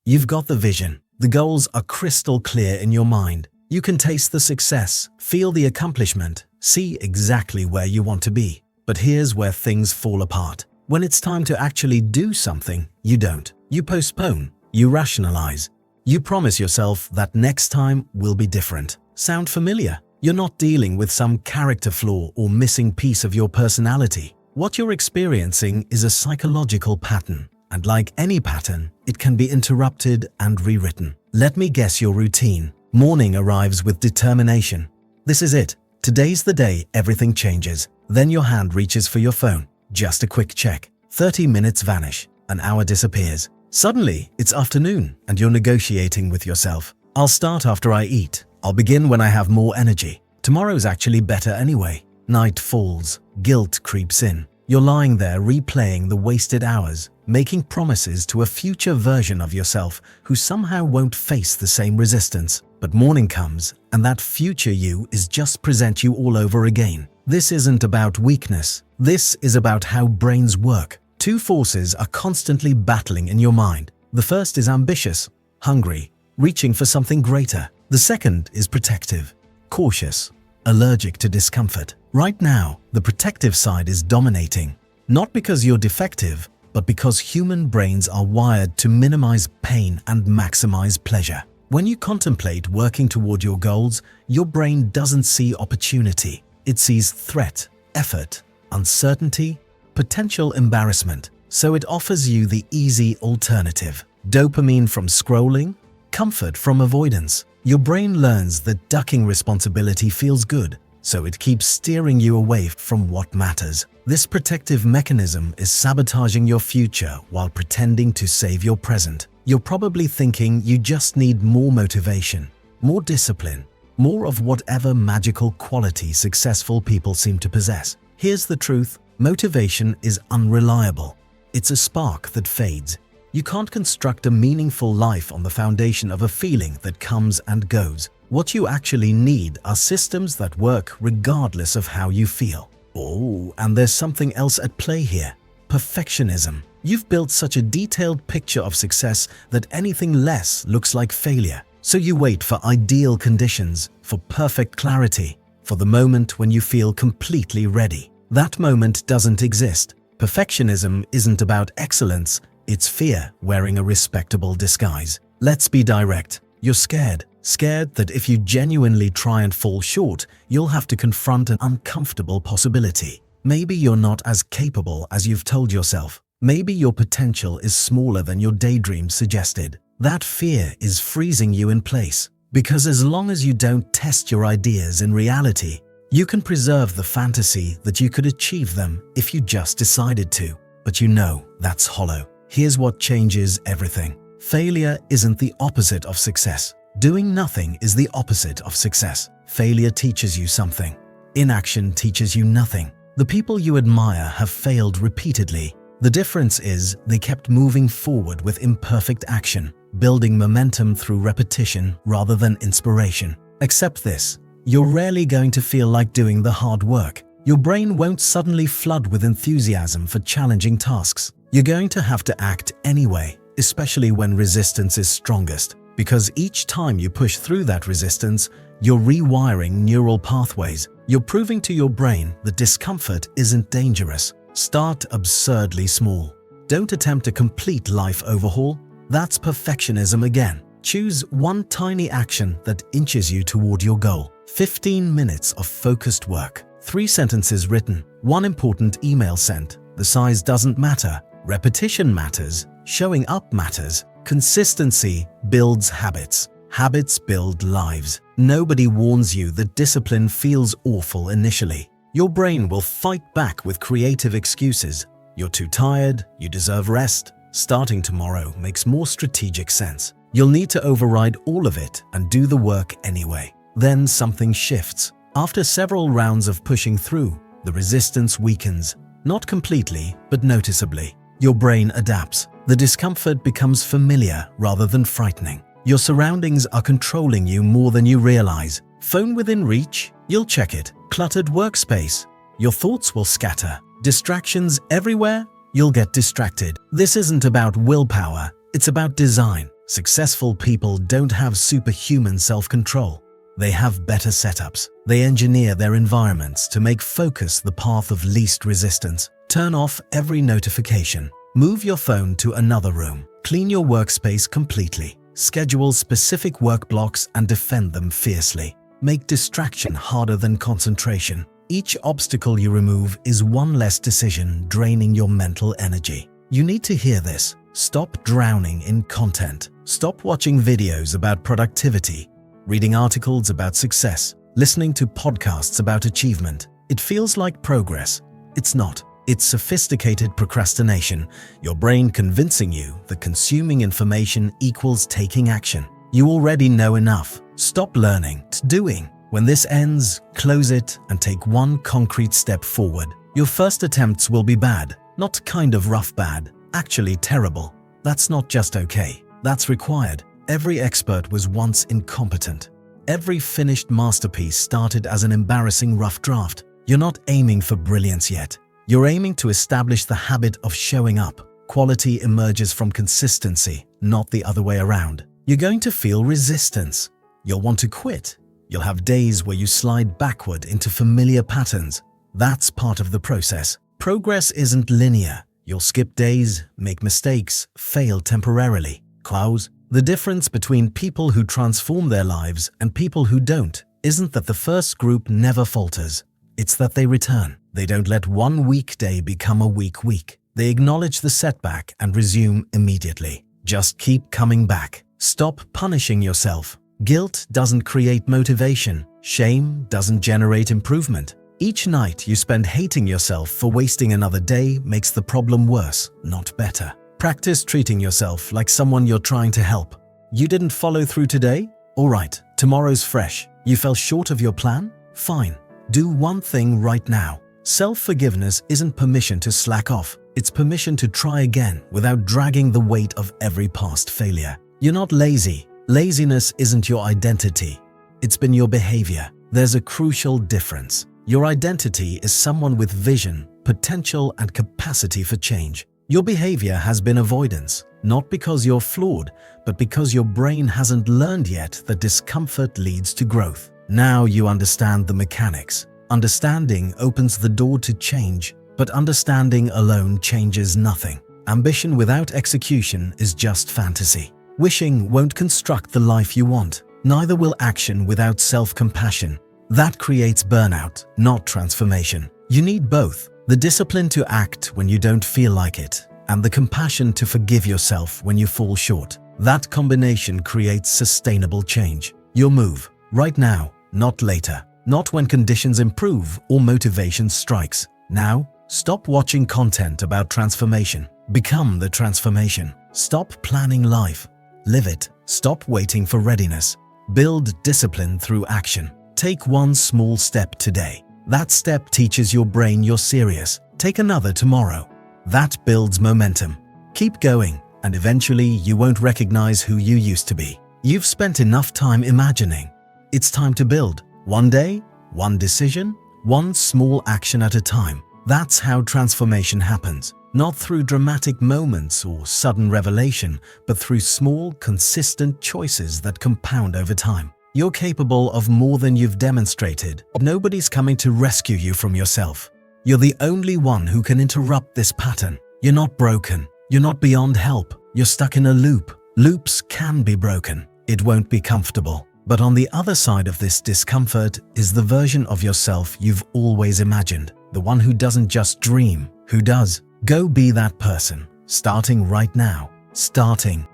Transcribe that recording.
You've got the vision. The goals are crystal clear in your mind. You can taste the success, feel the accomplishment, see exactly where you want to be. But here's where things fall apart. When it's time to actually do something, you don't. You postpone. You rationalize. You promise yourself that next time will be different. Sound familiar? You're not dealing with some character flaw or missing piece of your personality. What you're experiencing is a psychological pattern. And like any pattern, it can be interrupted and rewritten. Let me guess your routine. Morning arrives with determination. This is it. Today's the day everything changes. Then your hand reaches for your phone. Just a quick check. 30 minutes vanish. An hour disappears. Suddenly, it's afternoon and you're negotiating with yourself. I'll start after I eat. I'll begin when I have more energy. Tomorrow's actually better anyway. Night falls. Guilt creeps in. You're lying there replaying the wasted hours, making promises to a future version of yourself who somehow won't face the same resistance. But morning comes, and that future you is just present you all over again. This isn't about weakness. This is about how brains work. Two forces are constantly battling in your mind. The first is ambitious, hungry, reaching for something greater. The second is protective, cautious, allergic to discomfort. Right now, the protective side is dominating. Not because you're defective, but because human brains are wired to minimize pain and maximize pleasure. When you contemplate working toward your goals, your brain doesn't see opportunity. It sees threat, effort, uncertainty, potential embarrassment. So it offers you the easy alternative. Dopamine from scrolling, comfort from avoidance. Your brain learns that ducking responsibility feels good, so it keeps steering you away from what matters. This protective mechanism is sabotaging your future while pretending to save your present. You're probably thinking you just need more motivation, more discipline, more of whatever magical quality successful people seem to possess. Here's the truth. Motivation is unreliable. It's a spark that fades. You can't construct a meaningful life on the foundation of a feeling that comes and goes. What you actually need are systems that work regardless of how you feel. Oh, and there's something else at play here. Perfectionism. You've built such a detailed picture of success that anything less looks like failure. So you wait for ideal conditions, for perfect clarity, for the moment when you feel completely ready. That moment doesn't exist. Perfectionism isn't about excellence, it's fear wearing a respectable disguise. Let's be direct. You're scared. Scared that if you genuinely try and fall short, you'll have to confront an uncomfortable possibility. Maybe you're not as capable as you've told yourself. Maybe your potential is smaller than your daydream suggested. That fear is freezing you in place. Because as long as you don't test your ideas in reality, you can preserve the fantasy that you could achieve them if you just decided to. But you know that's hollow. Here's what changes everything. Failure isn't the opposite of success. Doing nothing is the opposite of success. Failure teaches you something. Inaction teaches you nothing. The people you admire have failed repeatedly. The difference is they kept moving forward with imperfect action, building momentum through repetition rather than inspiration. Accept this. You're rarely going to feel like doing the hard work. Your brain won't suddenly flood with enthusiasm for challenging tasks. You're going to have to act anyway, especially when resistance is strongest. Because each time you push through that resistance, you're rewiring neural pathways. You're proving to your brain that discomfort isn't dangerous. Start absurdly small. Don't attempt a complete life overhaul. That's perfectionism again. Choose one tiny action that inches you toward your goal. 15 minutes of focused work. 3 sentences written. 1 important email sent. The size doesn't matter. Repetition matters. Showing up matters. Consistency builds habits. Habits build lives. Nobody warns you that discipline feels awful initially. Your brain will fight back with creative excuses. You're too tired, you deserve rest. Starting tomorrow makes more strategic sense. You'll need to override all of it and do the work anyway. Then something shifts. After several rounds of pushing through, the resistance weakens. Not completely, but noticeably. Your brain adapts. The discomfort becomes familiar rather than frightening. Your surroundings are controlling you more than you realize. Phone within reach? You'll check it. Cluttered workspace? Your thoughts will scatter. Distractions everywhere? You'll get distracted. This isn't about willpower, it's about design. Successful people don't have superhuman self-control. They have better setups. They engineer their environments to make focus the path of least resistance. Turn off every notification. Move your phone to another room. Clean your workspace completely. Schedule specific work blocks and defend them fiercely. Make distraction harder than concentration. Each obstacle you remove is one less decision draining your mental energy. You need to hear this. Stop drowning in content. Stop watching videos about productivity, reading articles about success, listening to podcasts about achievement. It feels like progress. It's not. It's sophisticated procrastination, your brain convincing you that consuming information equals taking action. You already know enough. Stop learning to doing. When this ends, close it and take one concrete step forward. Your first attempts will be bad, not kind of rough bad, actually terrible. That's not just okay. That's required. Every expert was once incompetent. Every finished masterpiece started as an embarrassing rough draft. You're not aiming for brilliance yet. You're aiming to establish the habit of showing up. Quality emerges from consistency, not the other way around. You're going to feel resistance. You'll want to quit. You'll have days where you slide backward into familiar patterns. That's part of the process. Progress isn't linear. You'll skip days, make mistakes, fail temporarily. Klaus, the difference between people who transform their lives and people who don't isn't that the first group never falters. It's that they return. They don't let one weekday become a weak week. They acknowledge the setback and resume immediately. Just keep coming back. Stop punishing yourself. Guilt doesn't create motivation. Shame doesn't generate improvement. Each night you spend hating yourself for wasting another day makes the problem worse, not better. Practice treating yourself like someone you're trying to help. You didn't follow through today? All right, tomorrow's fresh. You fell short of your plan? Fine. Do one thing right now. Self-forgiveness isn't permission to slack off. It's permission to try again without dragging the weight of every past failure. You're not lazy. Laziness isn't your identity. It's been your behavior. There's a crucial difference. Your identity is someone with vision, potential, and capacity for change. Your behavior has been avoidance, not because you're flawed, but because your brain hasn't learned yet that discomfort leads to growth. Now you understand the mechanics. Understanding opens the door to change, but understanding alone changes nothing. Ambition without execution is just fantasy. Wishing won't construct the life you want. Neither will action without self-compassion. That creates burnout, not transformation. You need both. The discipline to act when you don't feel like it, and the compassion to forgive yourself when you fall short. That combination creates sustainable change. Your move, right now, not later. Not when conditions improve or motivation strikes. Now, stop watching content about transformation. Become the transformation. Stop planning life. Live it. Stop waiting for readiness. Build discipline through action. Take one small step today. That step teaches your brain you're serious. Take another tomorrow. That builds momentum. Keep going, and eventually you won't recognize who you used to be. You've spent enough time imagining. It's time to build. One day, one decision, one small action at a time. That's how transformation happens. Not through dramatic moments or sudden revelation, but through small, consistent choices that compound over time. You're capable of more than you've demonstrated. Nobody's coming to rescue you from yourself. You're the only one who can interrupt this pattern. You're not broken. You're not beyond help. You're stuck in a loop. Loops can be broken. It won't be comfortable. But on the other side of this discomfort is the version of yourself you've always imagined. The one who doesn't just dream, who does. Go be that person, starting right now. Starting